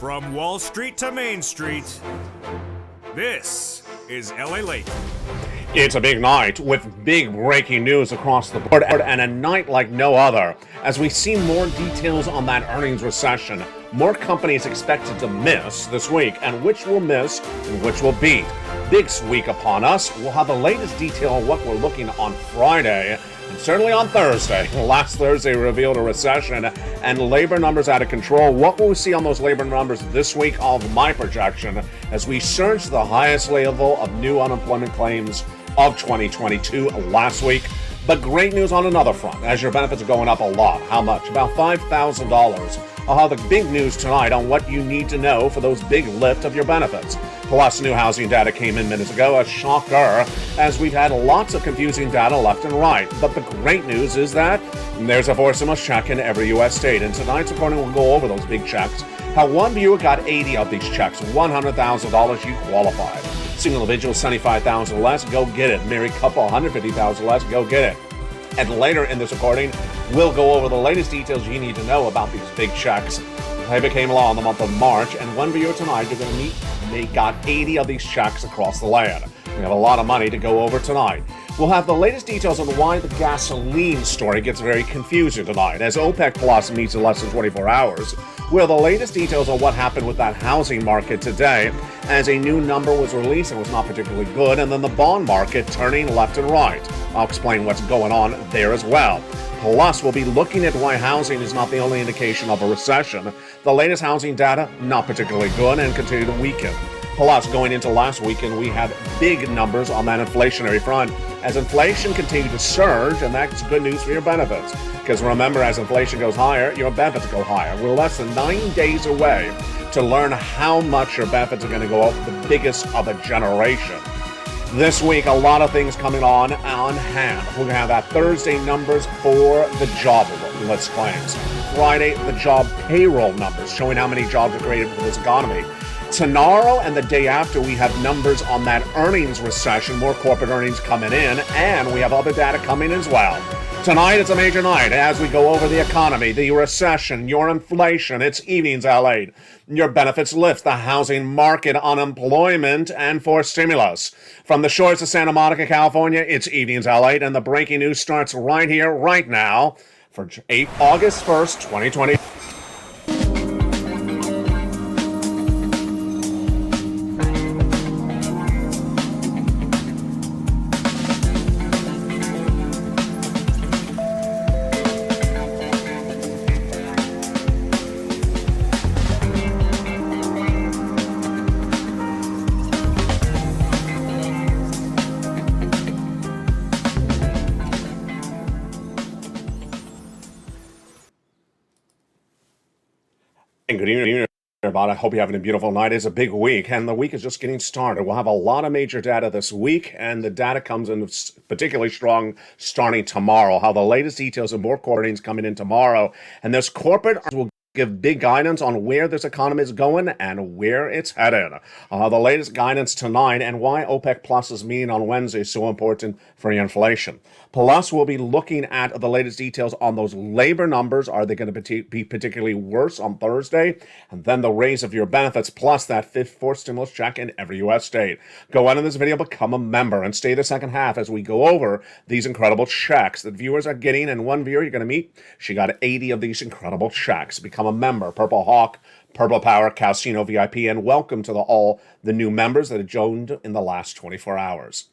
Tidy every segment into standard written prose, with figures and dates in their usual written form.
From Wall Street to Main Street, this is LALATE. It's a big night with big breaking news across the board and a night like no other as we see more details on that earnings recession. More companies expected to miss this week, and which will miss and which will beat. Big week upon us. We'll have the latest detail on what we're looking on Friday and certainly on Thursday. Last Thursday revealed a recession and labor numbers out of control. What will we see on those labor numbers this week? All of my projection as we surge to the highest level of new unemployment claims of 2022 last week. But great news on another front, as your benefits are going up a lot. How much? About $5,000. I'll have the big news tonight on what you need to know for those big lift of your benefits. Plus, new housing data came in minutes ago, a shocker, as we've had lots of confusing data left and right. But the great news is that there's a stimulus check in every U.S. state, and tonight's recording will go over those big checks. How one viewer got 80 of these checks, $100,000, you qualified. Single individual, $75,000 less, go get it. Married couple, $150,000 less, go get it. And later in this recording, we'll go over the latest details you need to know about these big checks. They became law in the month of March, and one viewer tonight you're going to meet, they got 80 of these checks across the land. We have a lot of money to go over tonight. We'll have the latest details on why the gasoline story gets very confusing tonight, as OPEC Plus meets in less than 24 hours. We'll have the latest details on what happened with that housing market today, as a new number was released and was not particularly good, and then the bond market turning left and right. I'll explain what's going on there as well. Plus, we'll be looking at why housing is not the only indication of a recession. The latest housing data, not particularly good and continue to weaken. Plus, going into last weekend, we have big numbers on that inflationary front as inflation continued to surge, and that's good news for your benefits. Because remember, as inflation goes higher, your benefits go higher. We're less than 9 days away to learn how much your benefits are going to go up, the biggest of a generation. This week, a lot of things coming on hand. We're going to have that Thursday numbers for the job list claims. Friday, the job payroll numbers, showing how many jobs are created for this economy. Tomorrow and the day after, we have numbers on that earnings recession, more corporate earnings coming in, and we have other data coming as well. Tonight, it's a major night as we go over the economy, the recession, your inflation. It's Evenings LA. Your benefits lift, the housing market, unemployment, and for stimulus. From the shores of Santa Monica, California, it's Evenings LA, and the breaking news starts right here, right now, for August 1st, 2020. Good evening, everybody. I hope you're having a beautiful night. It's a big week, and the week is just getting started. We'll have a lot of major data this week, and the data comes in particularly strong starting tomorrow. How the latest details and more corporate earnings coming in tomorrow, and this corporate will give big guidance on where this economy is going and where it's headed. The latest guidance tonight and why OPEC Plus's meeting on Wednesday is so important for your inflation. Plus, we'll be looking at the latest details on those labor numbers. Are they going to be particularly worse on Thursday? And then the raise of your benefits, plus that fourth stimulus check in every U.S. state. Go on in this video, become a member, and stay the second half as we go over these incredible checks that viewers are getting. And one viewer you're going to meet, she got 80 of these incredible checks. Become a member, Purple Hawk, Purple Power, Casino VIP, and welcome to all the new members that have joined in the last 24 hours.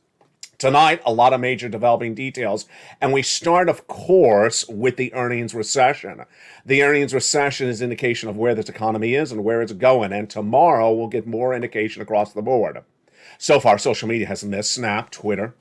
Tonight, a lot of major developing details, and we start, of course, with the earnings recession. The earnings recession is an indication of where this economy is and where it's going, and tomorrow we'll get more indication across the board. So far, social media has missed. Snap, Twitter,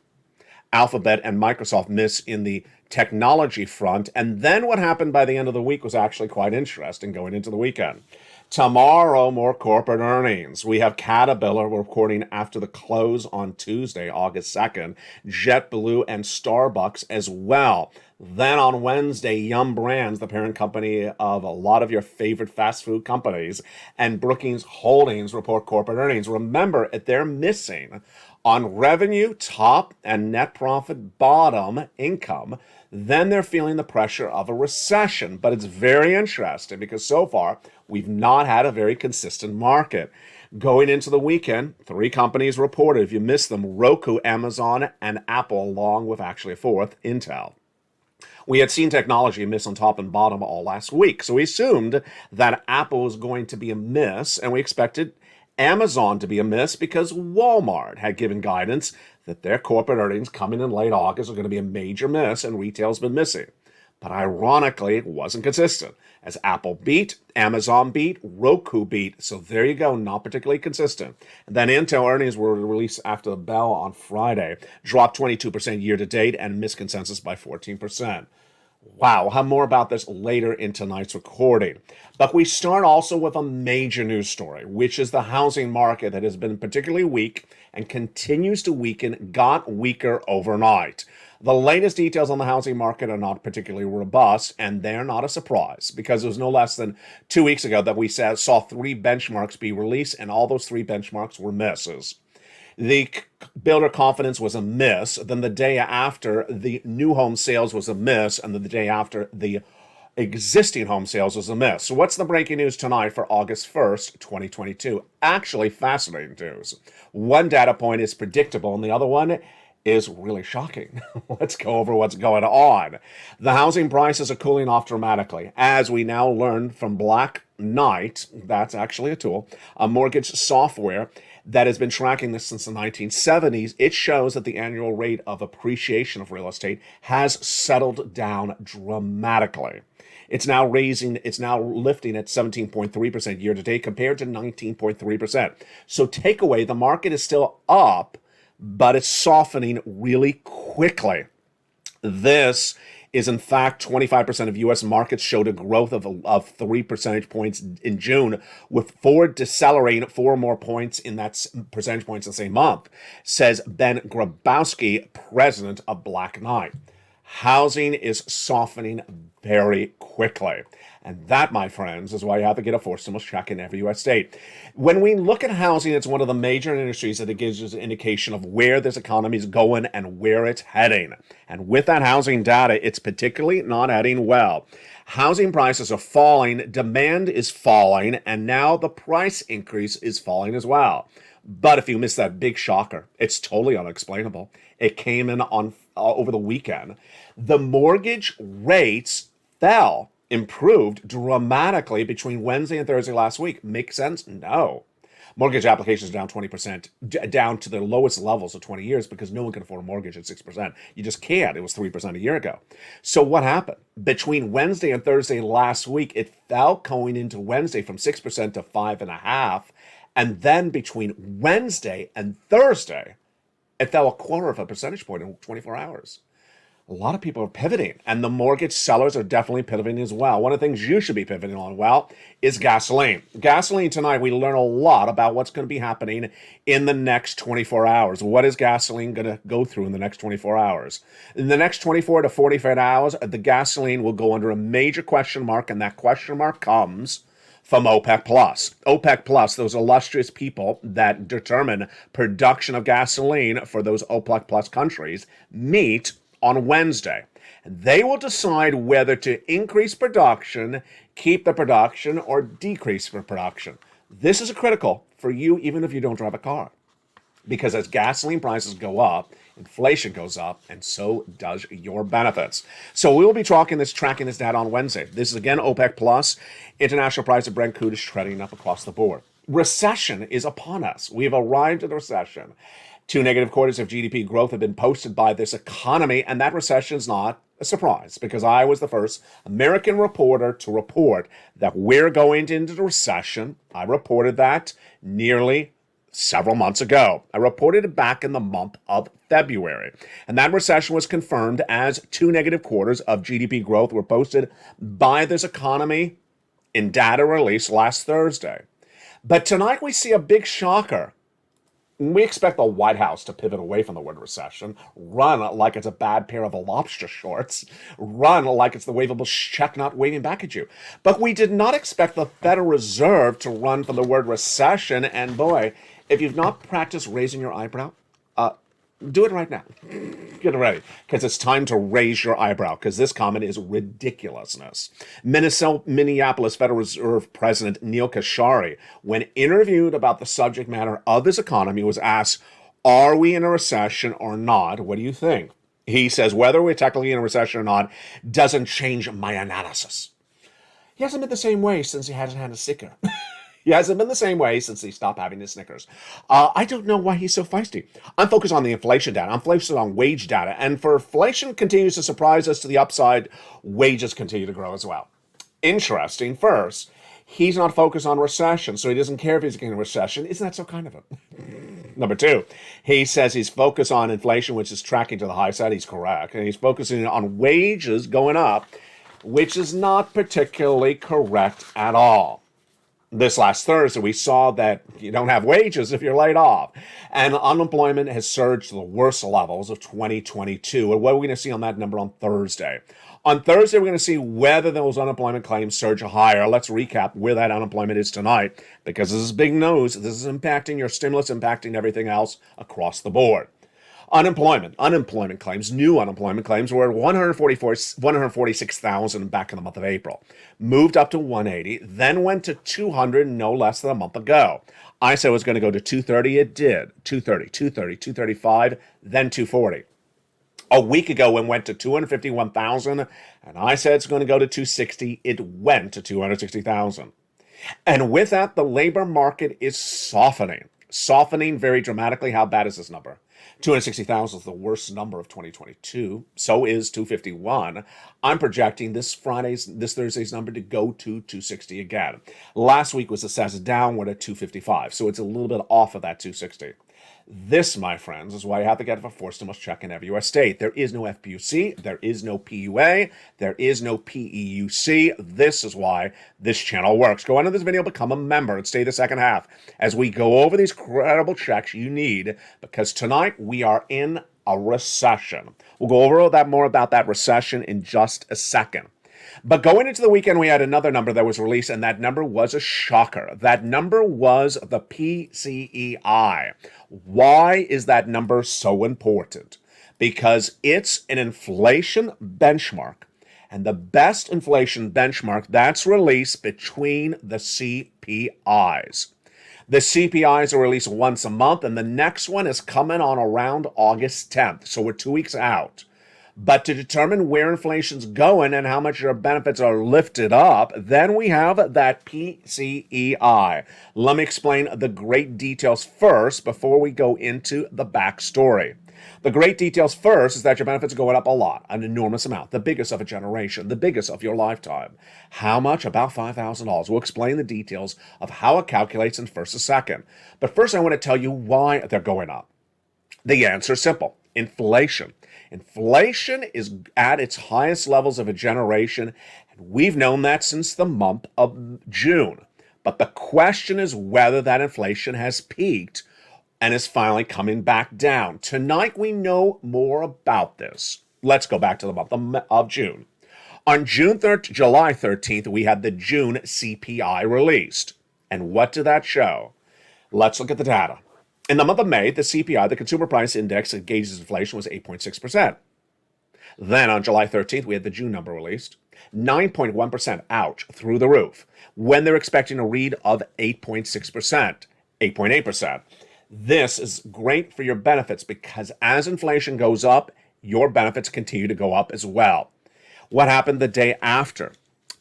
Alphabet, and Microsoft miss in the technology front, and then what happened by the end of the week was actually quite interesting going into the weekend. Tomorrow, more corporate earnings. We have Caterpillar reporting after the close on Tuesday, August 2nd, JetBlue and Starbucks as well. Then on Wednesday, Yum Brands, the parent company of a lot of your favorite fast food companies, and Brookings Holdings report corporate earnings. Remember, they're missing on revenue, top, and net profit, bottom income. then they're feeling the pressure of a recession. But it's very interesting because so far we've not had a very consistent market. Going into the weekend, 3 companies reported. If you missed them, Roku, Amazon, and Apple, along with actually a 4th, Intel. We had seen technology miss on top and bottom all last week, so we assumed that Apple was going to be a miss, and we expected Amazon to be a miss because Walmart had given guidance that their corporate earnings coming in late August are going to be a major miss, and retail's been missing. But ironically, it wasn't consistent, as Apple beat, Amazon beat, Roku beat, so there you go, not particularly consistent. And then Intel earnings were released after the bell on Friday, dropped 22% year to date and missed consensus by 14%. Wow, we'll have more about this later in tonight's recording. But we start also with a major news story, which is the housing market that has been particularly weak and continues to weaken, got weaker overnight. The latest details on the housing market are not particularly robust, and they're not a surprise because it was no less than 2 weeks ago that we saw 3 benchmarks be released, and all those 3 benchmarks were misses. The builder confidence was a miss. Then the day after, the new home sales was a miss. And then the day after, the existing home sales was a miss. So what's the breaking news tonight for August 1st, 2022? Actually, fascinating news. One data point is predictable, and the other one is really shocking. Let's go over what's going on. The housing prices are cooling off dramatically. As we now learn from Black Knight, that's actually a tool, a mortgage software that has been tracking this since the 1970s, it shows that the annual rate of appreciation of real estate has settled down dramatically. It's now lifting at 17.3% year to date compared to 19.3%. So takeaway, the market is still up, but it's softening really quickly. This is in fact 25% of U.S. markets showed a growth of 3 percentage points in June, with Ford decelerating 4 more points in that percentage points in the same month, says Ben Grabowski, president of Black Knight. Housing is softening very quickly. And that, my friends, is why you have to get a forced stimulus check in every U.S. state. When we look at housing, it's one of the major industries that it gives us an indication of where this economy is going and where it's heading. And with that housing data, it's particularly not heading well. Housing prices are falling, demand is falling, and now the price increase is falling as well. But if you missed that big shocker, it's totally unexplainable. It came in on over the weekend. The mortgage rates improved dramatically between Wednesday and Thursday last week. Makes sense? No. Mortgage applications down 20%, down to the lowest levels of 20 years because no one can afford a mortgage at 6%. You just can't. It was 3% a year ago. So what happened? Between Wednesday and Thursday last week, it fell going into Wednesday from 6% to 5.5%. And then between Wednesday and Thursday, it fell 1/4 percentage point in 24 hours. A lot of people are pivoting, and the mortgage sellers are definitely pivoting as well. One of the things you should be pivoting on, well, is gasoline. Gasoline tonight, we learn a lot about what's going to be happening in the next 24 hours. What is gasoline going to go through in the next 24 hours? In the next 24 to 45 hours, the gasoline will go under a major question mark, and that question mark comes from OPEC+. OPEC+, those illustrious people that determine production of gasoline for those OPEC+ countries, meet on Wednesday. They will decide whether to increase production, keep the production, or decrease the production. This is critical for you even if you don't drive a car. Because as gasoline prices go up, inflation goes up, and so does your benefits. So we will be tracking this data on Wednesday. This is again OPEC+. International price of Brent crude is trending up across the board. Recession is upon us. We have arrived at the recession. 2 negative quarters of GDP growth have been posted by this economy, and that recession is not a surprise because I was the first American reporter to report that we're going into the recession. I reported that nearly several months ago. I reported it back in the month of February, and that recession was confirmed as 2 negative quarters of GDP growth were posted by this economy in data released last Thursday. But tonight we see a big shocker. We expect the White House to pivot away from the word recession, run like it's a bad pair of lobster shorts, run like it's the wavable check not waving back at you. But we did not expect the Federal Reserve to run from the word recession. And boy, if you've not practiced raising your eyebrow, Do it right now. Get ready, because it's time to raise your eyebrow, because this comment is ridiculousness. Minneapolis Federal Reserve President Neil Kashari, when interviewed about the subject matter of his economy, was asked, are we in a recession or not? What do you think? He says, whether we're technically in a recession or not doesn't change my analysis. He hasn't been the same way since he hasn't had a sticker. He hasn't been the same way since he stopped having his Snickers. I don't know why he's so feisty. I'm focused on the inflation data. I'm focused on wage data. And for inflation continues to surprise us to the upside, wages continue to grow as well. Interesting. First, he's not focused on recession, so he doesn't care if he's in a recession. Isn't that so kind of him? Number two, he says he's focused on inflation, which is tracking to the high side. He's correct. And he's focusing on wages going up, which is not particularly correct at all. This last Thursday, we saw that you don't have wages if you're laid off. And unemployment has surged to the worst levels of 2022. And what are we going to see on that number on Thursday? On Thursday, we're going to see whether those unemployment claims surge higher. Let's recap where that unemployment is tonight, because this is big news. This is impacting your stimulus, impacting everything else across the board. Unemployment claims, new unemployment claims were 146,000 back in the month of April. Moved up to 180, then went to 200 no less than a month ago. I said it was going to go to 230, it did. 230, 235, then 240. A week ago, it went to 251,000, and I said it's going to go to 260. It went to 260,000. And with that, the labor market is softening very dramatically. How bad is this number? 260,000 is the worst number of 2022. So is 251. I'm projecting this Thursday's number to go to 260 again. Last week was assessed downward at 255. So it's a little bit off of that 260. This, my friends, is why you have to get a forced stimulus check in every U.S. state. There is no FPUC, there is no PUA, there is no PEUC. This is why this channel works. Go into this video, become a member, and stay the second half as we go over these credible checks you need, because tonight we are in a recession. We'll go over more about that recession in just a second. But going into the weekend, we had another number that was released, and that number was a shocker. That number was the PCEI. Why is that number so important? Because it's an inflation benchmark, and the best inflation benchmark that's released between the CPIs. The CPIs are released once a month, and the next one is coming on around August 10th, so we're 2 weeks out. But to determine where inflation's going and how much your benefits are lifted up, then we have that PCEI. Let me explain the great details first before we go into the backstory. The great details first is that your benefits are going up a lot, an enormous amount, the biggest of a generation, the biggest of your lifetime. How much? About $5,000. We'll explain the details of how it calculates in first a second. But first I want to tell you why they're going up. The answer is simple. Inflation. Inflation is at its highest levels of a generation, and we've known that since the month of June. But the question is whether that inflation has peaked and is finally coming back down. Tonight we know more about this. Let's go back to the month of June. On July 13th, we had the June CPI released. And what did that show? Let's look at the data. In the month of May, the CPI, the Consumer Price Index that gauges inflation, was 8.6%. Then on July 13th, we had the June number released. 9.1%, ouch, through the roof, when they're expecting a read of 8.6%, 8.8%. This is great for your benefits because as inflation goes up, your benefits continue to go up as well. What happened the day after?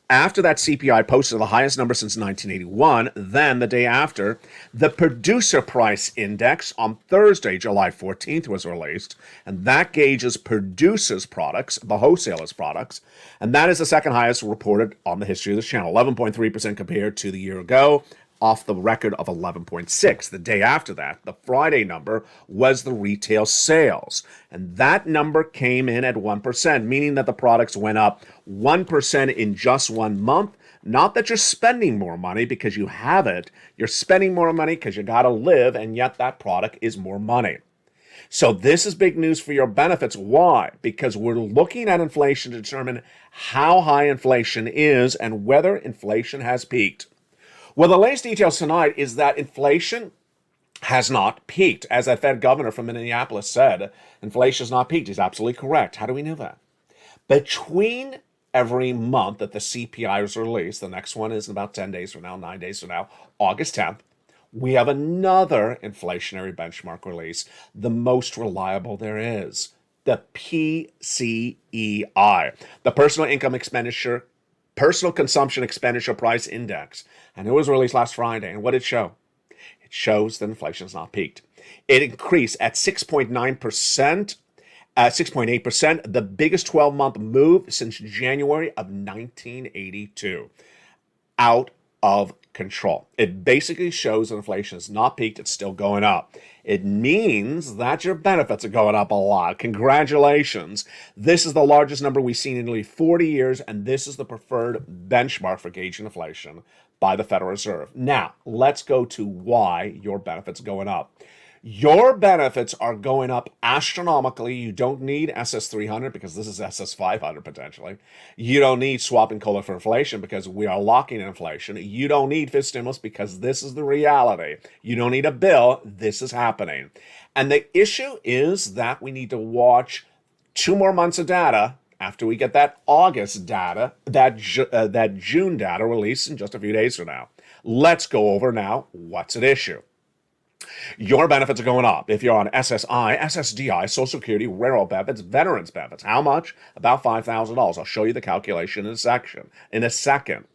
After that CPI posted the highest number since 1981, then the day after, the Producer Price Index on Thursday, July 14th, was released, and that gauges producers' products, the wholesalers' products, and that is the second highest reported on the history of this channel, 11.3% compared to the year ago, off the record of 11.6. The day after that, the Friday number, was the retail sales. And that number came in at 1%, meaning that the products went up 1% in just 1 month. Not that you're spending more money because you have it. You're spending more money because you got to live, and yet that product is more money. So this is big news for your benefits. Why? Because we're looking at inflation to determine how high inflation is and whether inflation has peaked. Well, the latest details tonight is that inflation has not peaked. As that Fed governor from Minneapolis said, inflation has not peaked. He's absolutely correct. How do we know that? Between every month that the CPI is released, the next one is in about 10 days from now, 9 days from now, August 10th, we have another inflationary benchmark release, the most reliable there is, the PCEI, the Personal Consumption Expenditure Price Index. And it was released last Friday. And what did it show? It shows that inflation has not peaked. It increased at 6.9%. 6.8%, the biggest 12-month move since January of 1982. Out of control. It basically shows that inflation has not peaked, it's still going up. It means that your benefits are going up a lot. Congratulations. This is the largest number we've seen in nearly 40 years, and this is the preferred benchmark for gauging inflation by the Federal Reserve. Now, let's go to why your benefits are going up. Your benefits are going up astronomically. You don't need SS300 because this is SS500 potentially. You don't need swapping COLA for inflation because we are locking in inflation. You don't need fifth stimulus because this is the reality. You don't need a bill. This is happening. And the issue is that we need to watch 2 more months of data after we get that August data, that June data released in just a few days from now. Let's go over now what's at issue. Your benefits are going up. If you're on SSI, SSDI, Social Security, railroad benefits, veterans benefits. How much? About $5,000. I'll show you the calculation in a second.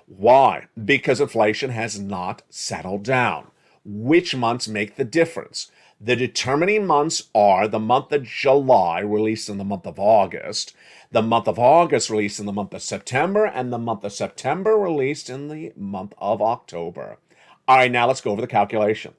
Why? Because inflation has not settled down. Which months make the difference? The determining months are the month of July, released in the month of August, the month of August released in the month of September, and the month of September released in the month of October. All right, now let's go over the calculation.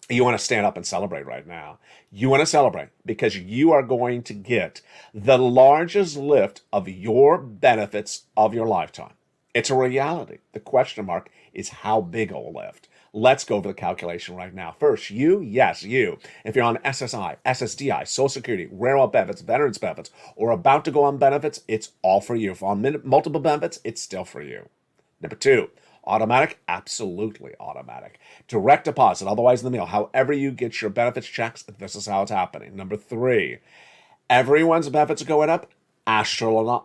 You want to stand up and celebrate right now. You want to celebrate because you are going to get the largest lift of your benefits of your lifetime. It's a reality. The question mark is how big a lift. Let's go over the calculation right now. First, yes, you. If you're on SSI, SSDI, Social Security, railroad benefits, veterans benefits, or about to go on benefits, it's all for you. If on multiple benefits, it's still for you. Number 2, automatic, absolutely automatic. Direct deposit, otherwise in the mail. However you get your benefits checks, this is how it's happening. Number 3, everyone's benefits are going up? Absolutely.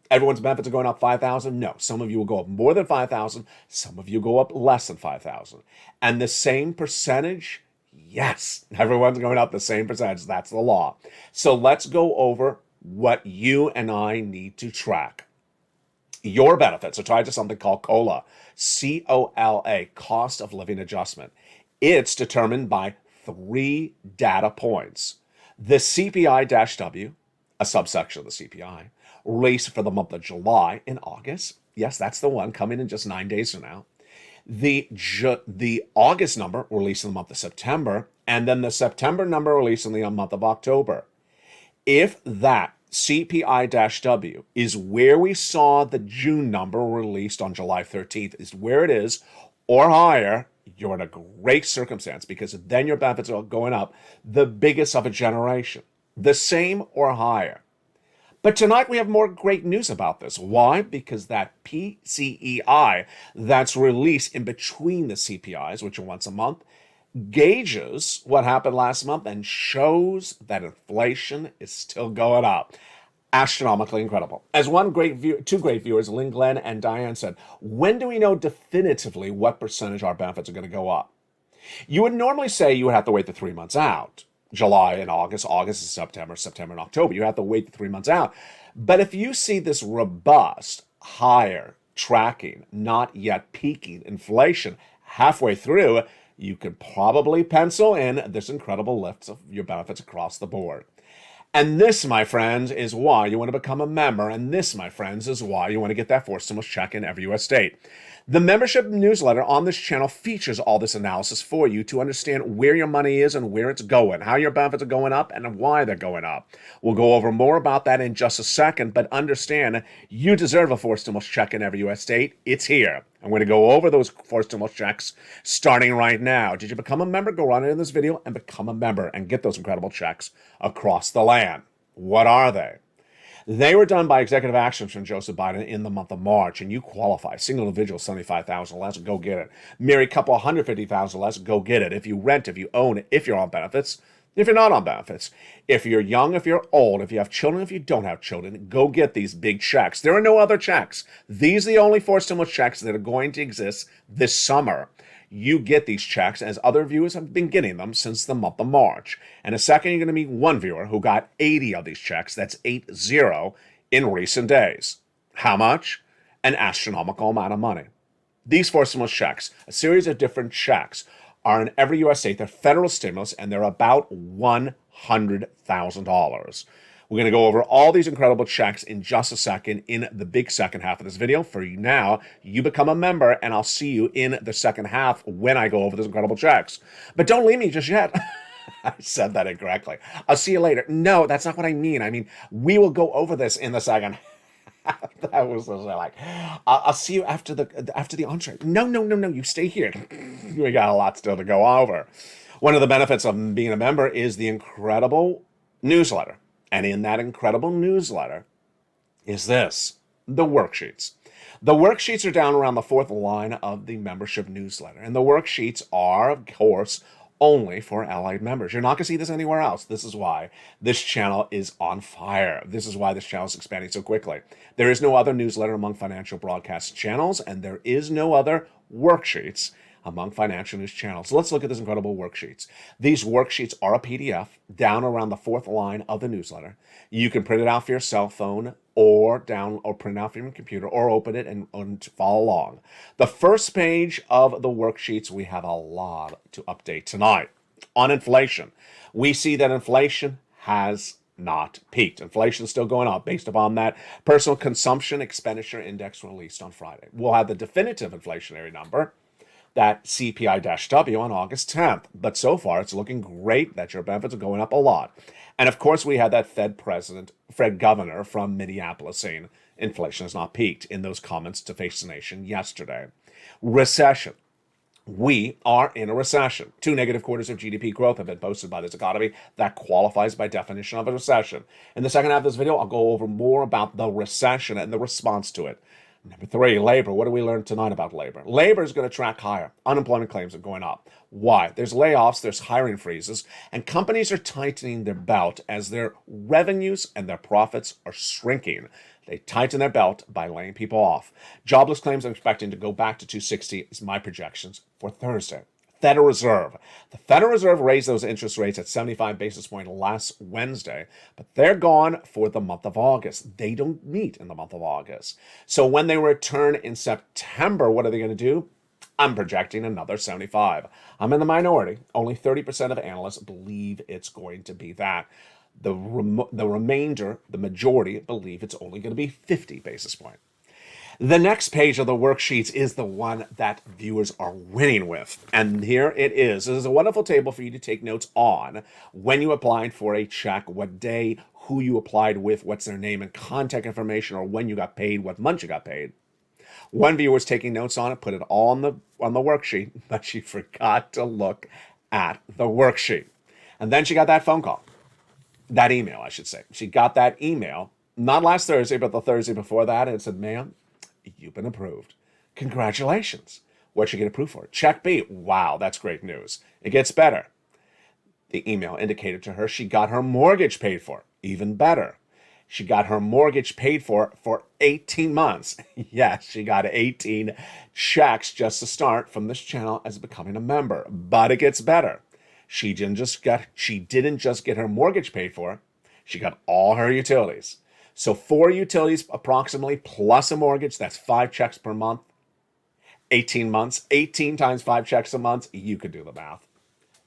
Everyone's benefits are going up 5,000? No. Some of you will go up more than 5,000. Some of you go up less than 5,000. And the same percentage? Yes. Everyone's going up the same percentage. That's the law. So let's go over what you and I need to track. Your benefits are tied to something called COLA, C-O-L-A, cost of living adjustment. It's determined by 3 data points. The CPI-W, a subsection of the CPI, released for the month of July and August. Yes, that's the one coming in just 9 days from now. The August number released in the month of September, and then the September number released in the month of October. If that CPI-W is where we saw the June number released on July 13th, is where it is, or higher, you're in a great circumstance because then your benefits are going up the biggest of a generation. The same or higher. But tonight we have more great news about this. Why? Because that PCEI that's released in between the CPIs, which are once a month, gauges what happened last month and shows that inflation is still going up. Astronomically incredible. As two great viewers, Lynn Glenn and Diane, said, when do we know definitively what percentage our benefits are going to go up? You would normally say you would have to wait the 3 months out. July and August, August and September, September and October. You have to wait the 3 months out. But if you see this robust, higher tracking, not yet peaking inflation halfway through, you could probably pencil in this incredible lift of your benefits across the board. And this, my friends, is why you want to become a member. And this, my friends, is why you want to get that fourth stimulus check in every U.S. state. The membership newsletter on this channel features all this analysis for you to understand where your money is and where it's going, how your benefits are going up, and why they're going up. We'll go over more about that in just a second, but understand you deserve a fourth stimulus check in every U.S. state. It's here. I'm going to go over those fourth stimulus checks starting right now. Did you become a member? Go on in this video and become a member and get those incredible checks across the land. What are they? They were done by executive actions from Joseph Biden in the month of March, and you qualify. Single individual, 75,000 less, go get it. Married couple, 150,000 less, go get it. If you rent, if you own, if you're on benefits, if you're not on benefits, if you're young, if you're old, if you have children, if you don't have children, go get these big checks. There are no other checks. These are the only 4 stimulus checks that are going to exist this summer. You get these checks, as other viewers have been getting them since the month of March. In a second, you're going to meet one viewer who got 80 of these checks. That's 80 in recent days. How much? An astronomical amount of money. These 4 stimulus checks, a series of different checks, are in every U.S. state. They're federal stimulus, and they're about $100,000. We're going to go over all these incredible checks in just a second in the big second half of this video. For you now, you become a member, and I'll see you in the second half when I go over these incredible checks. But don't leave me just yet. I said that incorrectly. I'll see you later. No, that's not what I mean. I mean, we will go over this in the second half. That was so like, I'll see you after the entree. No, you stay here. We got a lot still to go over. One of the benefits of being a member is the incredible newsletter. And in that incredible newsletter is this, the worksheets. The worksheets are down around the 4th line of the membership newsletter. And the worksheets are, of course, only for allied members. You're not going to see this anywhere else. This is why this channel is on fire. This is why this channel is expanding so quickly. There is no other newsletter among financial broadcast channels, and there is no other worksheets among financial news channels. Let's look at these incredible worksheets. These worksheets are a PDF down around the 4th line of the newsletter. You can print it out for your cell phone or print it out from your computer or open it and follow along. The first page of the worksheets, we have a lot to update tonight. On inflation, we see that inflation has not peaked. Inflation is still going up based upon that personal consumption expenditure index released on Friday. We'll have the definitive inflationary number, that CPI-W on August 10th. But so far, it's looking great that your benefits are going up a lot. And of course, we had that Fed governor from Minneapolis saying inflation has not peaked in those comments to Face the Nation yesterday. Recession. We are in a recession. 2 negative quarters of GDP growth have been posted by this economy. That qualifies by definition of a recession. In the second half of this video, I'll go over more about the recession and the response to it. Number 3, labor. What do we learn tonight about labor? Labor is going to track higher. Unemployment claims are going up. Why? There's layoffs, there's hiring freezes, and companies are tightening their belt as their revenues and their profits are shrinking. They tighten their belt by laying people off. Jobless claims I'm expecting to go back to 260 is my projections for Thursday. Federal Reserve. The Federal Reserve raised those interest rates at 75 basis points last Wednesday, but they're gone for the month of August. They don't meet in the month of August. So when they return in September, what are they going to do? I'm projecting another 75. I'm in the minority. Only 30% of analysts believe it's going to be that. The remainder, the majority, believe it's only going to be 50 basis points. The next page of the worksheets is the one that viewers are winning with. And here it is. This is a wonderful table for you to take notes on when you applied for a check, what day, who you applied with, what's their name and contact information, or when you got paid, what month you got paid. One viewer was taking notes on it, put it all on the worksheet, but she forgot to look at the worksheet. And then she got that phone call. That email, I should say. She got that email, not last Thursday, but the Thursday before that, and it said, ma'am, you've been approved. Congratulations. What'd she get approved for? Check B. Wow, that's great news. It gets better. The email indicated to her she got her mortgage paid for. Even better. She got her mortgage paid for 18 months. Yes, she got 18 checks just to start from this channel as becoming a member. But it gets better. She didn't just get her mortgage paid for. She got all her utilities. So 4 utilities approximately plus a mortgage, that's 5 checks per month, 18 months, 18 times 5 checks a month. You could do the math.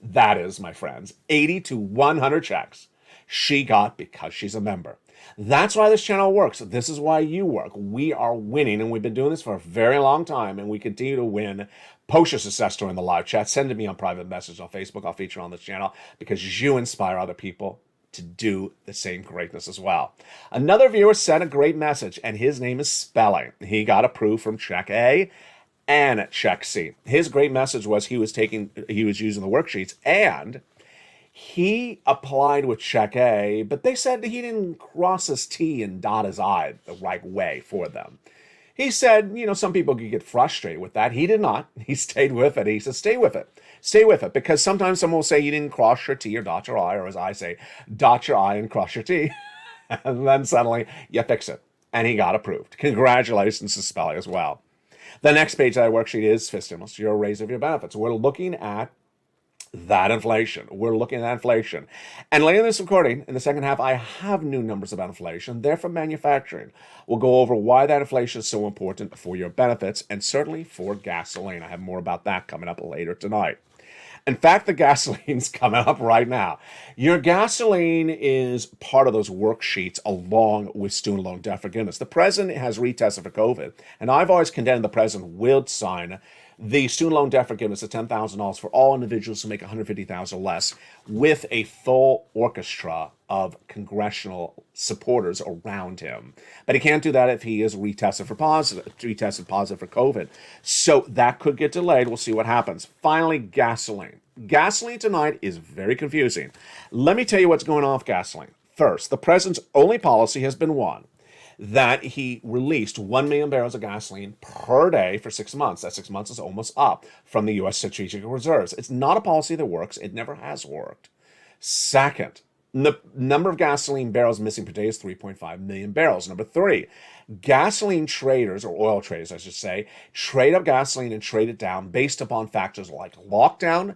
That is, my friends, 80 to 100 checks she got because she's a member. That's why this channel works. This is why you work. We are winning, and we've been doing this for a very long time, and we continue to win. Post your success story in the live chat. Send it to me on private message on Facebook. I'll feature on this channel because you inspire other people to do the same greatness as well. Another viewer sent a great message, and his name is Spelling. He got approved from Check A and Check C. His great message was he was using the worksheets, and He applied with Check A, but they said he didn't cross his T and dot his I the right way for them. He said, some people could get frustrated with that. He did not. He stayed with it. He said, stay with it. Stay with it. Because sometimes someone will say you didn't cross your T or dot your I, or as I say, dot your I and cross your T. And then suddenly you fix it. And he got approved. Congratulations to Spelly as well. The next page of that worksheet is fifth stimulus, your raise of your benefits. We're looking at that inflation. We're looking at inflation. And later in this recording, in the second half, I have new numbers about inflation. They're from manufacturing. We'll go over why that inflation is so important for your benefits and certainly for gasoline. I have more about that coming up later tonight. In fact, the gasoline's coming up right now. Your gasoline is part of those worksheets along with student loan debt forgiveness. The president has retested for COVID, and I've always contended the president will sign the student loan debt forgiveness of $10,000 for all individuals who make $150,000 or less, with a full orchestra of congressional supporters around him. But he can't do that if he is retested positive for COVID. So that could get delayed. We'll see what happens. Finally, gasoline. Gasoline tonight is very confusing. Let me tell you what's going on with gasoline. First, the president's only policy has been one, that he released 1 million barrels of gasoline per day for 6 months. That 6 months is almost up from the U.S. strategic reserves. It's not a policy that works. It never has worked. Second, the number of gasoline barrels missing per day is 3.5 million barrels. Number three, gasoline traders, or oil traders, I should say, trade up gasoline and trade it down based upon factors like lockdown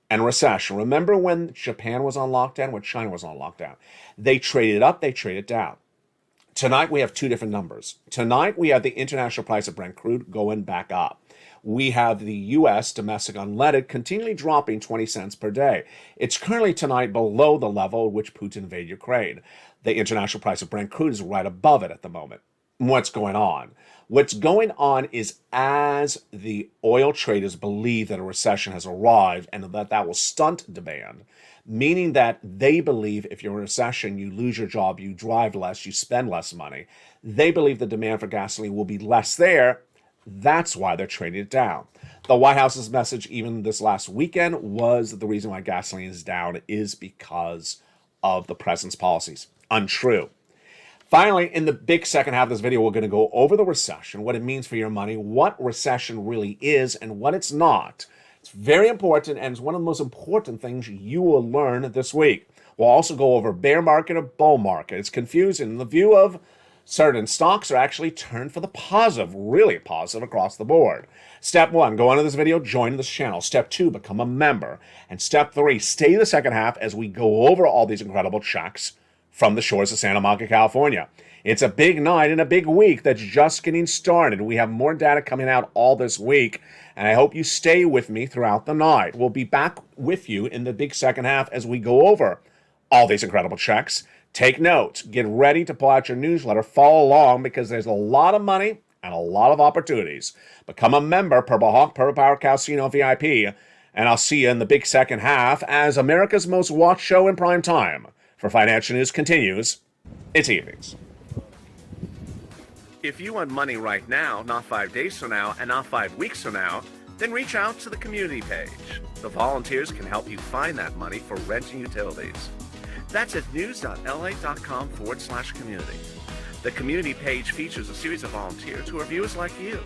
and recession. Remember when Japan was on lockdown, when China was on lockdown? They traded up, they traded down. Tonight, we have two different numbers. Tonight, we have the international price of Brent crude going back up. We have the U.S. domestic unleaded continually dropping 20 cents per day. It's currently tonight below the level at which Putin invaded Ukraine. The international price of Brent crude is right above it at the moment. What's going on? What's going on is, as the oil traders believe that a recession has arrived and that will stunt demand, meaning that they believe if you're in a recession, you lose your job, you drive less, you spend less money. They believe the demand for gasoline will be less there. That's why they're trading it down. The White House's message even this last weekend was the reason why gasoline is down is because of the president's policies. Untrue. Finally, in the big second half of this video, we're going to go over the recession, what it means for your money, what recession really is, and what it's not. It's very important, and it's one of the most important things you will learn this week. We'll also go over bear market or bull market. It's confusing. The view of certain stocks are actually turned for the positive, really positive across the board. Step 1, go onto this video, join this channel. Step 2, become a member. And step 3, stay the second half as we go over all these incredible checks from the shores of Santa Monica, California. It's a big night and a big week that's just getting started. We have more data coming out all this week, and I hope you stay with me throughout the night. We'll be back with you in the big second half as we go over all these incredible checks. Take notes. Get ready to pull out your newsletter. Follow along because there's a lot of money and a lot of opportunities. Become a member, Purple Hawk, Purple Power Casino VIP, and I'll see you in the big second half as America's most watched show in prime time for financial news continues its evenings. If you want money right now, not 5 days from now, and not 5 weeks from now, then reach out to the community page. The volunteers can help you find that money for rent and utilities. That's at news.la.com/community. The community page features a series of volunteers who are viewers like you.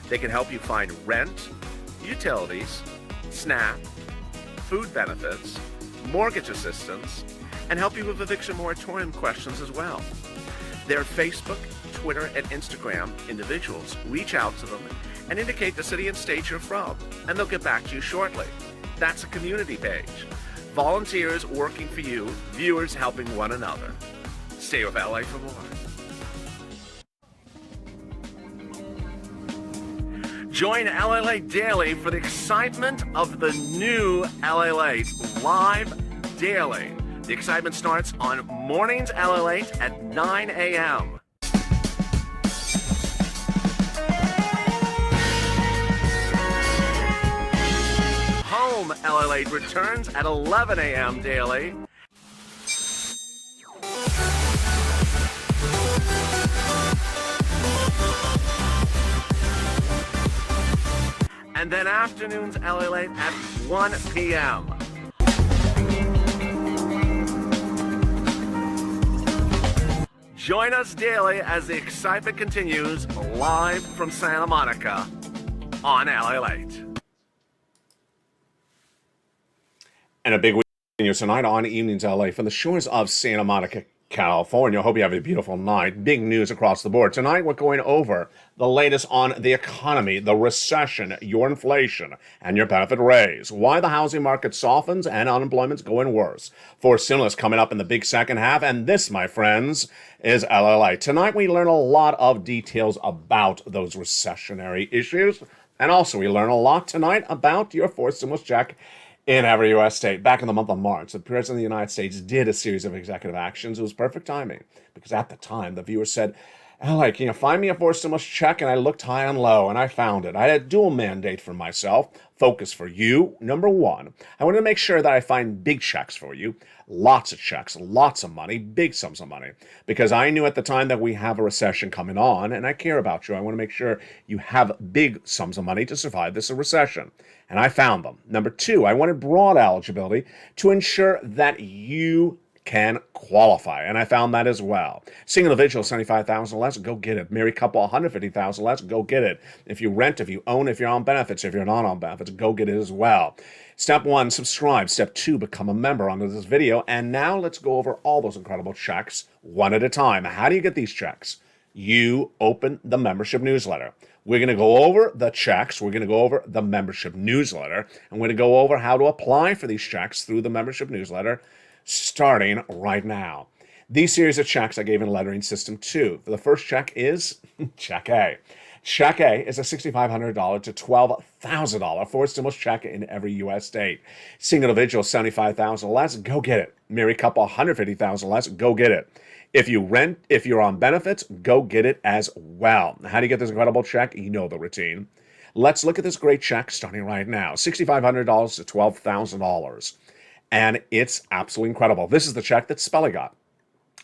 They can help you find rent, utilities, SNAP, food benefits, mortgage assistance, and help you with eviction moratorium questions as well. Their Facebook, Twitter, and Instagram individuals reach out to them and indicate the city and state you're from, and they'll get back to you shortly. That's a community page. Volunteers working for you, viewers helping one another. Stay with LA for more. Join LALATE Daily for the excitement of the new LALATE live daily. The excitement starts on mornings LALATE at 9 a.m. Home LALATE returns at 11 a.m. daily. And then afternoons LALATE at 1 p.m. Join us daily as the excitement continues live from Santa Monica on LALATE. And a big weekend tonight on Evenings LA from the shores of Santa Monica, California. Hope you have a beautiful night. Big news across the board. Tonight, we're going over the latest on the economy, the recession, your inflation, and your benefit raise. Why the housing market softens and unemployment's going worse. Forced stimulus coming up in the big second half. And this, my friends, is LLA. Tonight, we learn a lot of details about those recessionary issues. And also, we learn a lot tonight about your forced stimulus check in every U.S. state. Back in the month of March, the President of the United States did a series of executive actions. It was perfect timing because at the time, the viewer said, "LA, can you find me a forced stimulus check?" And I looked high and low, and I found it. I had a dual mandate for myself. Focus for you. Number one, I wanted to make sure that I find big checks for you. Lots of checks, lots of money, big sums of money. Because I knew at the time that we have a recession coming on, and I care about you. I want to make sure you have big sums of money to survive this recession. And I found them. Number two, I wanted broad eligibility to ensure that you can qualify. And I found that as well. Single individual, 75,000 less, go get it. Married couple, 150,000 less, go get it. If you rent, if you own, if you're on benefits, if you're not on benefits, go get it as well. Step one, subscribe. Step two, become a member under this video. And now let's go over all those incredible checks one at a time. How do you get these checks? You open the membership newsletter. We're going to go over the checks. We're going to go over the membership newsletter. And we're going to go over how to apply for these checks through the membership newsletter starting right now. These series of checks I gave in lettering system 2. The first check is Check A. Check A is a $6,500 to $12,000 forced stimulus check in every U.S. state. Single individual, $75,000 less, go get it. Married couple, $150,000 less, go get it. If you rent, if you're on benefits, go get it as well. How do you get this incredible check? You know the routine. Let's look at this great check starting right now. $6,500 to $12,000. And it's absolutely incredible. This is the check that Spelly got.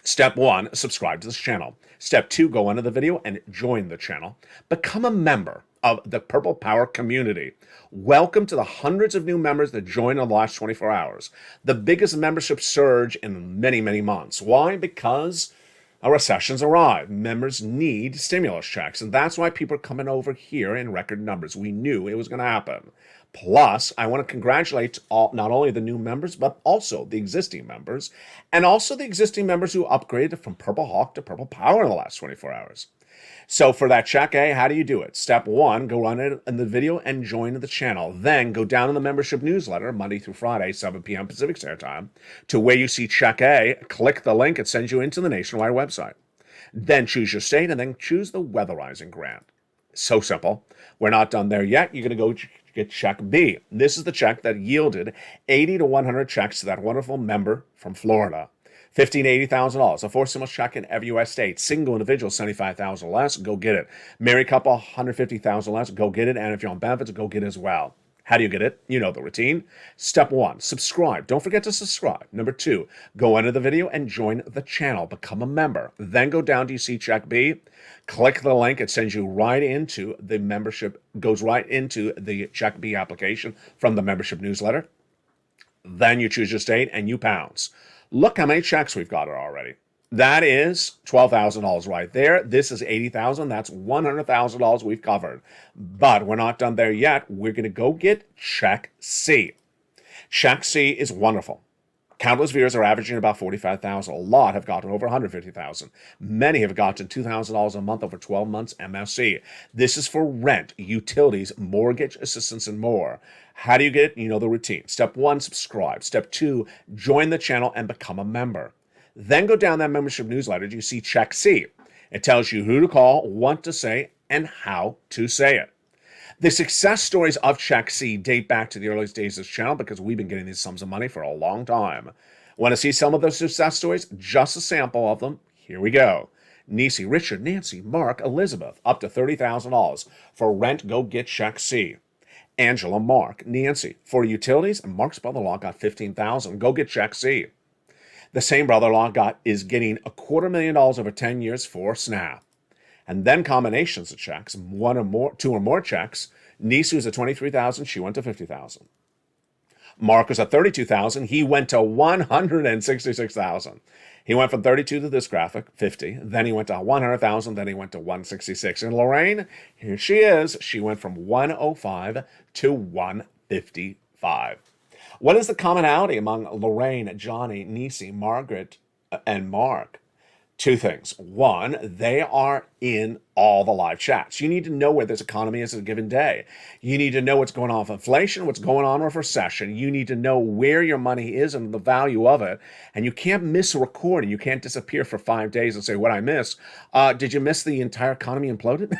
Step one, subscribe to this channel. Step two, go under the video and join the channel. Become a member of the Purple Power community. Welcome to the hundreds of new members that joined in the last 24 hours. The biggest membership surge in many, many months. Why? Because a recession's arrived. Members need stimulus checks, and that's why people are coming over here in record numbers. We knew it was going to happen. Plus, I want to congratulate not only the new members, but also the existing members, and also the existing members who upgraded from Purple Hawk to Purple Power in the last 24 hours. So for that check A, how do you do it? Step one, go run it in the video and join the channel. Then go down in the membership newsletter, Monday through Friday, 7 p.m. Pacific Standard Time, to where you see check A, click the link, it sends you into the nationwide website. Then choose your state and then choose the weatherizing grant. So simple. We're not done there yet. You're going to go get check B. This is the check that yielded 80 to 100 checks to that wonderful member from Florida. $15,000 to $80,000. A forced stimulus check in every U.S. state. Single individual, $75,000 less, go get it. Married couple, $150,000 less, go get it. And if you're on benefits, go get it as well. How do you get it? You know the routine. Step one, subscribe. Don't forget to subscribe. Number two, go under the video and join the channel. Become a member. Then go down to you see check B. Click the link. It sends you right into the membership, goes right into the check B application from the membership newsletter. Then you choose your state and you pounce. Look how many checks we've got already. That is $12,000 right there. This is $80,000. That's $100,000 we've covered. But we're not done there yet. We're going to go get check C. Check C is wonderful. Countless viewers are averaging about 45,000. A lot have gotten over 150,000. Many have gotten $2,000 a month over 12 months MSC. This is for rent, utilities, mortgage assistance, and more. How do you get it? You know the routine. Step one, subscribe. Step two, join the channel and become a member. Then go down that membership newsletter. You see check C. It tells you who to call, what to say, and how to say it. The success stories of Check C date back to the earliest days of this channel because we've been getting these sums of money for a long time. Want to see some of those success stories? Just a sample of them. Here we go. Nisi, Richard, Nancy, Mark, Elizabeth, up to $30,000. For rent, go get Check C. Angela, Mark, Nancy. For utilities, Mark's brother-in-law got $15,000. Go get Check C. The same brother-in-law is getting $250,000 over 10 years for SNAP. And then combinations of checks, two or more checks. Niece, who's at $23,000, she went to $50,000. Mark was at 32,000. He went to 166,000. He went from 32 to this graphic, 50. Then he went to 100,000. Then he went to 166. And Lorraine, here she is. She went from 105 to 155. What is the commonality among Lorraine, Johnny, Nisi, Margaret, and Mark? Two things. One, they are in all the live chats. You need to know where this economy is at a given day. You need to know what's going on with inflation, what's going on with recession. You need to know where your money is and the value of it. And you can't miss a recording. You can't disappear for 5 days and say, what I missed. Did you miss the entire economy imploded?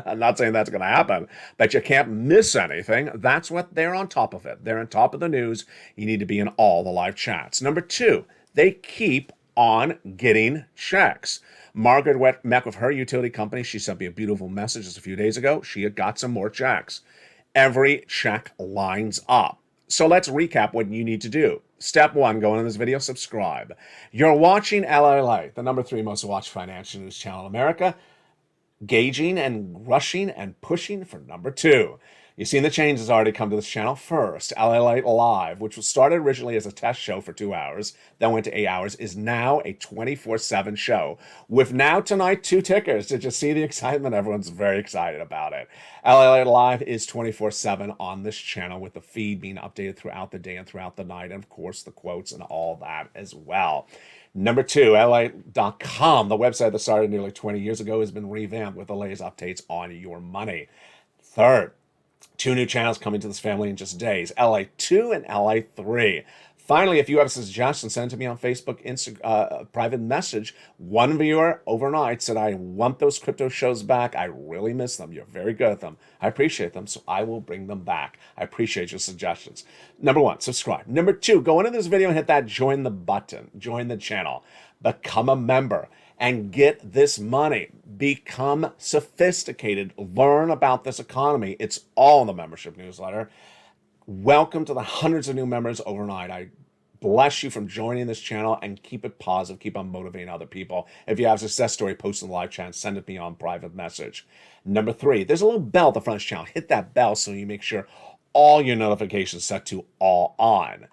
I'm not saying that's going to happen, but you can't miss anything. That's what they're on top of it. They're on top of the news. You need to be in all the live chats. Number two, they keep on getting checks. Margaret met with her utility company. She sent me a beautiful message just a few days ago. She had got some more checks. Every check lines up. So let's recap what you need to do. Step one, go into this video, subscribe. You're watching LALATE, the number 3 most watched financial news channel in America, gauging and rushing and pushing for number 2. You've seen the changes already come to this channel. First, LALATE Live, which was started originally as a test show for 2 hours, then went to 8 hours, is now a 24/7 show. With now tonight 2 tickers. Did you see the excitement? Everyone's very excited about it. LALATE Live is 24/7 on this channel, with the feed being updated throughout the day and throughout the night, and of course the quotes and all that as well. Number 2, LALATE.com, the website that started nearly 20 years ago, has been revamped with the latest updates on your money. Third, 2 new channels coming to this family in just days, LA2 and LA3. Finally, if you have a suggestion, send it to me on Facebook, private message. One viewer overnight said, I want those crypto shows back. I really miss them. You're very good at them. I appreciate them, so I will bring them back. I appreciate your suggestions. Number 1, subscribe. Number 2, go into this video and hit that join the button. Join the channel. Become a member and get this money. Become sophisticated. Learn about this economy. It's all in the membership newsletter. Welcome to the hundreds of new members overnight. I bless you from joining this channel, and keep it positive. Keep on motivating other people. If you have a success story, post in the live chat, send it to me on private message. Number 3, there's a little bell at the front of the channel. Hit that bell so you make sure all your notifications set to all on.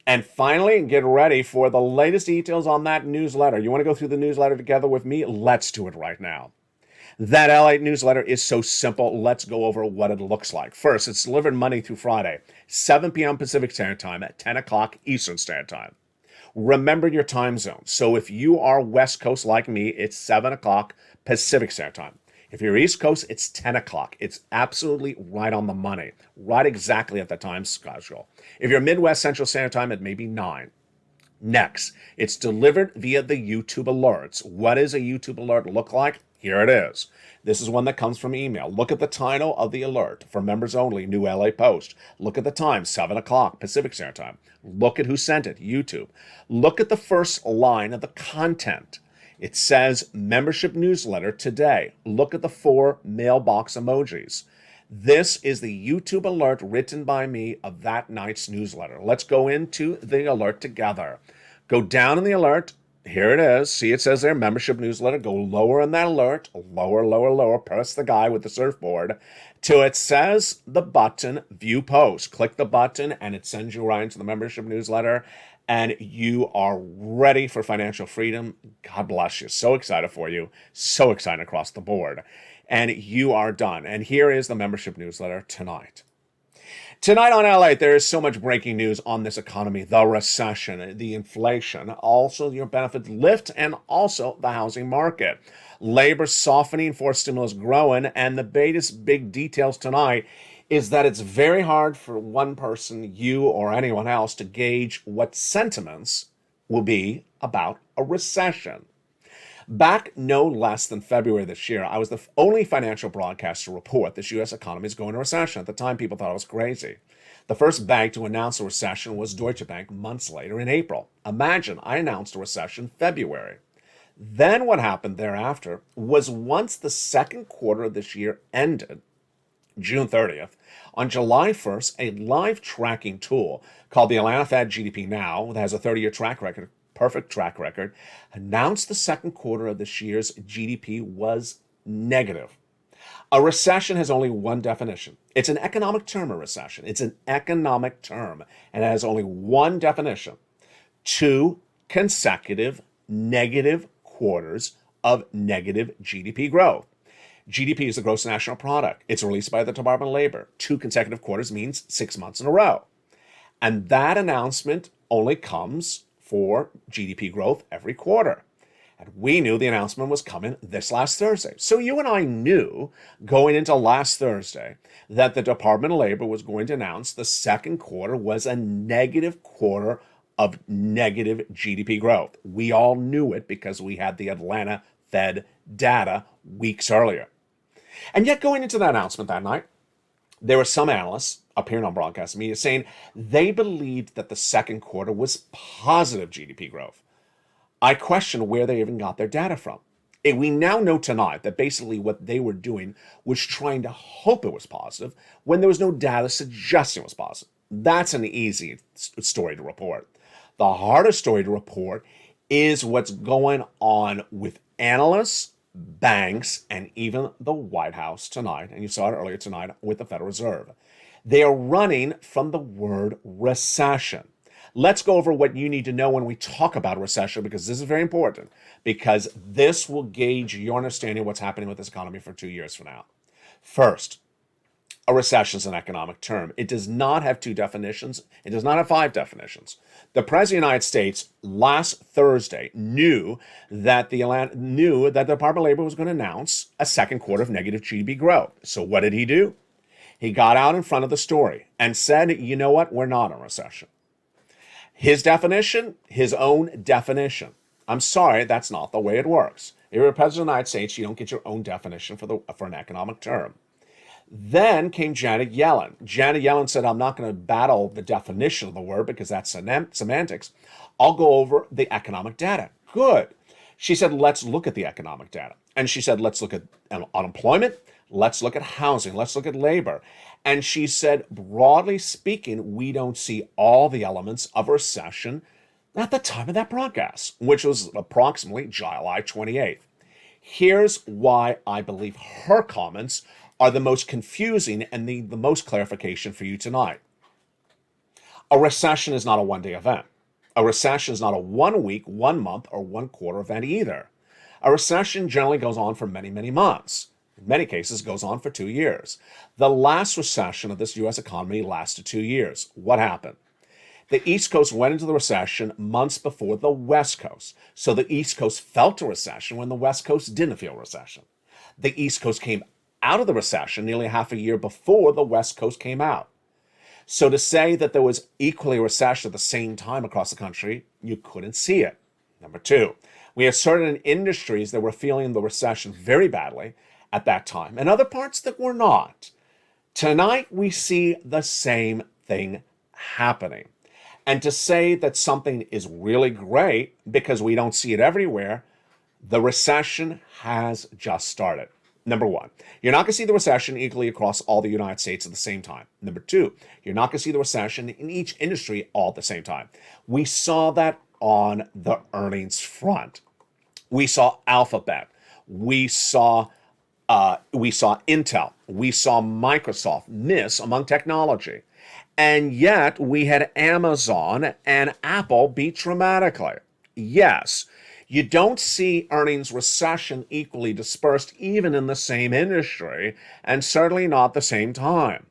And finally, get ready for the latest details on that newsletter. You want to go through the newsletter together with me? Let's do it right now. That LALATE newsletter is so simple. Let's go over what it looks like. First, it's delivered Monday through Friday, 7 p.m. Pacific Standard Time at 10 o'clock Eastern Standard Time. Remember your time zone. So if you are West Coast like me, it's 7 o'clock Pacific Standard Time. If you're East Coast, it's 10 o'clock. It's absolutely right on the money, right exactly at the time schedule. If you're Midwest Central Standard Time, it may be 9. Next, it's delivered via the YouTube alerts. What does a YouTube alert look like? Here it is. This is one that comes from email. Look at the title of the alert. For members only, new LA post. Look at the time, 7 o'clock Pacific Standard Time. Look at who sent it, YouTube. Look at the first line of the content. It says membership newsletter today. Look at the 4 mailbox emojis. This is the YouTube alert written by me of that night's newsletter. Let's go into the alert together. Go down in the alert. Here it is. See, it says there, membership newsletter. Go lower in that alert. Lower, lower, lower. Press the guy with the surfboard till it says the button, view post. Click the button and it sends you right into the membership newsletter. And you are ready for financial freedom. God bless you. So excited for you. So excited across the board. And you are done. And here is the membership newsletter tonight. Tonight on LA, there is so much breaking news on this economy, the recession, the inflation, also your benefits lift, and also the housing market. Labor softening, for stimulus growing, and the biggest big details tonight is that it's very hard for one person, you or anyone else, to gauge what sentiments will be about a recession. Back no less than February this year, I was the only financial broadcaster to report this U.S. economy is going into recession. At the time, people thought I was crazy. The first bank to announce a recession was Deutsche Bank months later in April. Imagine, I announced a recession February. Then what happened thereafter was once the second quarter of this year ended, June 30th, on July 1st, a live tracking tool called the Atlanta Fed GDP Now, that has a 30-year track record, perfect track record, announced the second quarter of this year's GDP was negative. A recession has only one definition. It's an economic term, a recession. It's an economic term, and it has only one definition: 2 consecutive negative quarters of negative GDP growth. GDP is the gross national product. It's released by the Department of Labor. 2 consecutive quarters means 6 months in a row. And that announcement only comes for GDP growth every quarter. And we knew the announcement was coming this last Thursday. So you and I knew going into last Thursday that the Department of Labor was going to announce the second quarter was a negative quarter of negative GDP growth. We all knew it because we had the Atlanta Fed data weeks earlier. And yet going into that announcement that night, there were some analysts appearing on broadcast media saying they believed that the second quarter was positive GDP growth. I question where they even got their data from. And we now know tonight that basically what they were doing was trying to hope it was positive when there was no data suggesting it was positive. That's an easy story to report. The hardest story to report is what's going on with analysts, banks, and even the White House tonight. And you saw it earlier tonight with the Federal Reserve. They are running from the word recession. Let's go over what you need to know when we talk about a recession, because this is very important, because this will gauge your understanding of what's happening with this economy for 2 years from now. First, a recession is an economic term. It does not have 2 definitions. It does not have 5 definitions. The President of the United States last Thursday knew that the Department of Labor was going to announce a second quarter of negative GDP growth. So what did he do? He got out in front of the story and said, you know what, we're not in a recession. His definition, his own definition. I'm sorry, that's not the way it works. If you're a president of the United States, you don't get your own definition for an economic term. Then came Janet Yellen. Janet Yellen said, I'm not going to battle the definition of the word because that's semantics. I'll go over the economic data. Good. She said, let's look at the economic data. And she said, let's look at unemployment. Let's look at housing. Let's look at labor. And she said, broadly speaking, we don't see all the elements of a recession at the time of that broadcast, which was approximately July 28th. Here's why I believe her comments are the most confusing and the most clarification for you tonight. A recession is not a one-day event. A recession is not a 1 week, 1 month, or 1 quarter event either. A recession generally goes on for many, many months. In many cases, goes on for 2 years. The last recession of this U.S. economy lasted 2 years. What happened? The East Coast went into the recession months before the West Coast. So the East Coast felt a recession when the West Coast didn't feel a recession. The East Coast came out of the recession nearly half a year before the West Coast came out. So to say that there was equally a recession at the same time across the country, you couldn't see it. Number 2, we had certain industries that were feeling the recession very badly at that time, and other parts that were not. Tonight, we see the same thing happening. And to say that something is really great because we don't see it everywhere, the recession has just started. Number 1, you're not going to see the recession equally across all the United States at the same time. Number 2, you're not going to see the recession in each industry all at the same time. We saw that on the earnings front. We saw Alphabet. We saw Intel. We saw Microsoft miss among technology. And yet we had Amazon and Apple beat dramatically. Yes, you don't see earnings recession equally dispersed even in the same industry, and certainly not the same time.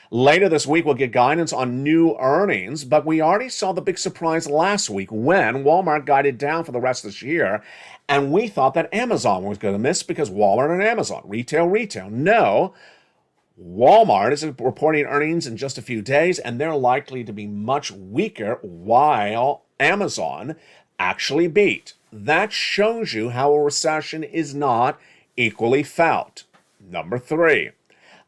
Later this week, we'll get guidance on new earnings, but we already saw the big surprise last week when Walmart guided down for the rest of this year, and we thought that Amazon was going to miss because Walmart and Amazon, retail. No, Walmart is reporting earnings in just a few days, and they're likely to be much weaker while Amazon actually beat. That shows you how a recession is not equally felt. Number 3,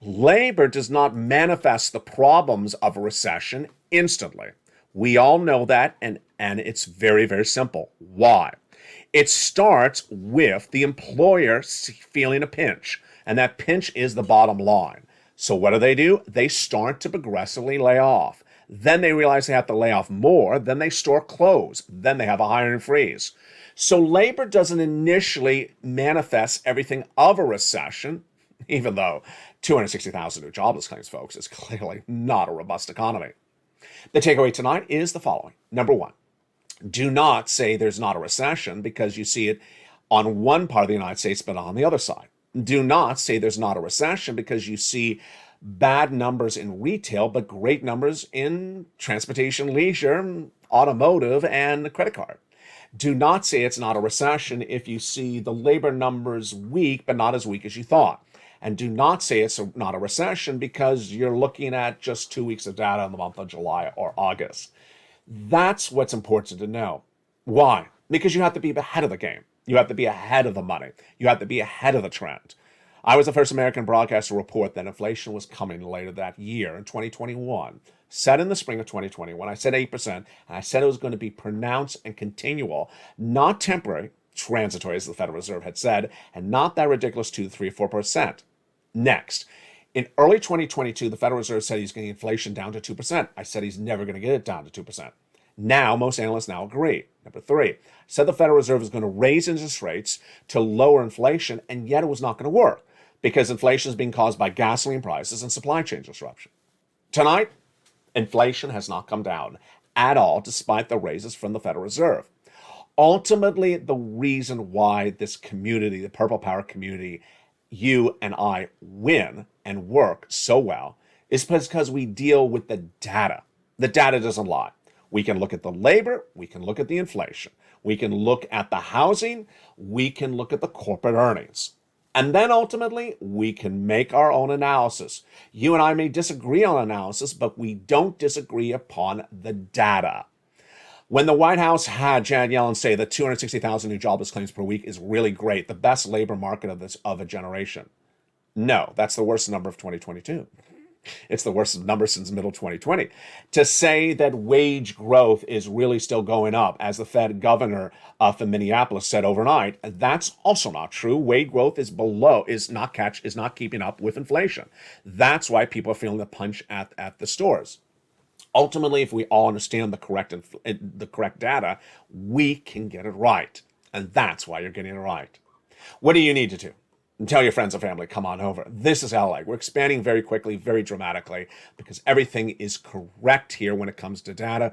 labor does not manifest the problems of a recession instantly. We all know that, and it's very, very simple. Why? It starts with the employer feeling a pinch, and that pinch is the bottom line. So what do? They start to progressively lay off. Then they realize they have to lay off more. Then they store clothes. Then they have a hiring freeze. So labor doesn't initially manifest everything of a recession, even though 260,000 new jobless claims, folks, is clearly not a robust economy. The takeaway tonight is the following. Number one, do not say there's not a recession because you see it on one part of the United States, but on the other side. Do not say there's not a recession because you see bad numbers in retail, but great numbers in transportation, leisure, automotive, and credit card. Do not say it's not a recession if you see the labor numbers weak, but not as weak as you thought. And do not say it's not a recession because you're looking at just 2 weeks of data in the month of July or August. That's what's important to know. Why? Because you have to be ahead of the game. You have to be ahead of the money. You have to be ahead of the trend. I was the first American broadcaster to report that inflation was coming later that year in 2021. Said in the spring of 2020 when I said 8%, and I said it was going to be pronounced and continual, not temporary, transitory, as the Federal Reserve had said, and not that ridiculous 2, 3, 4%. Next, in early 2022, the Federal Reserve said he's getting inflation down to 2%. I said he's never going to get it down to 2%. Now, most analysts now agree. Number three, I said the Federal Reserve is going to raise interest rates to lower inflation, and yet it was not going to work because inflation is being caused by gasoline prices and supply chain disruption. Tonight, inflation has not come down at all, despite the raises from the Federal Reserve. Ultimately, the reason why this community, the Purple Power community, you and I win and work so well is because we deal with the data. The data doesn't lie. We can look at the labor, we can look at the inflation, we can look at the housing, we can look at the corporate earnings. And then ultimately, we can make our own analysis. You and I may disagree on analysis, but we don't disagree upon the data. When the White House had Janet Yellen say that 260,000 new jobless claims per week is really great, the best labor market of a generation. No, that's the worst number of 2022. It's the worst number since middle 2020. To say that wage growth is really still going up, as the Fed governor from Minneapolis said overnight, that's also not true. Wage growth is not keeping up with inflation. That's why people are feeling the punch at the stores. Ultimately, if we all understand the correct data, we can get it right. And that's why you're getting it right. What do you need to do? And tell your friends and family, come on over. This is LA. We're expanding very quickly, very dramatically, because everything is correct here when it comes to data.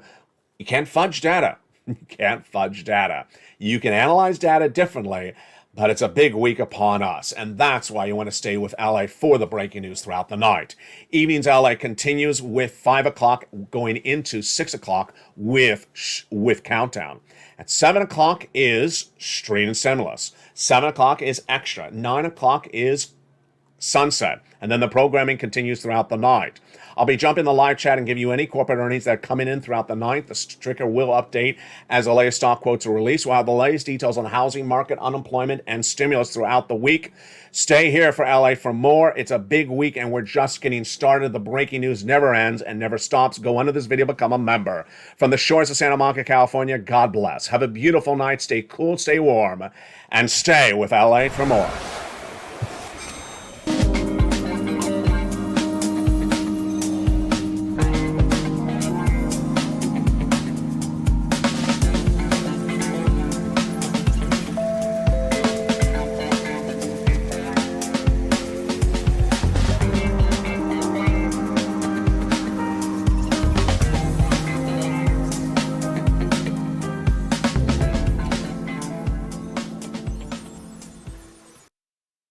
You can't fudge data. You can't fudge data. You can analyze data differently, but it's a big week upon us, and that's why you want to stay with LA for the breaking news throughout the night. Evenings LA continues with 5 o'clock going into 6 o'clock with Countdown. At 7 o'clock is Street and Sinless. 7 o'clock is Extra. 9 o'clock is Sunset. And then the programming continues throughout the night. I'll be jumping the live chat and give you any corporate earnings that are coming in throughout the night. The ticker will update as the latest stock quotes are released. We'll have the latest details on the housing market, unemployment, and stimulus throughout the week. Stay here for LA for more. It's a big week, and we're just getting started. The breaking news never ends and never stops. Go under this video, become a member. From the shores of Santa Monica, California, God bless. Have a beautiful night. Stay cool, stay warm, and stay with LA for more.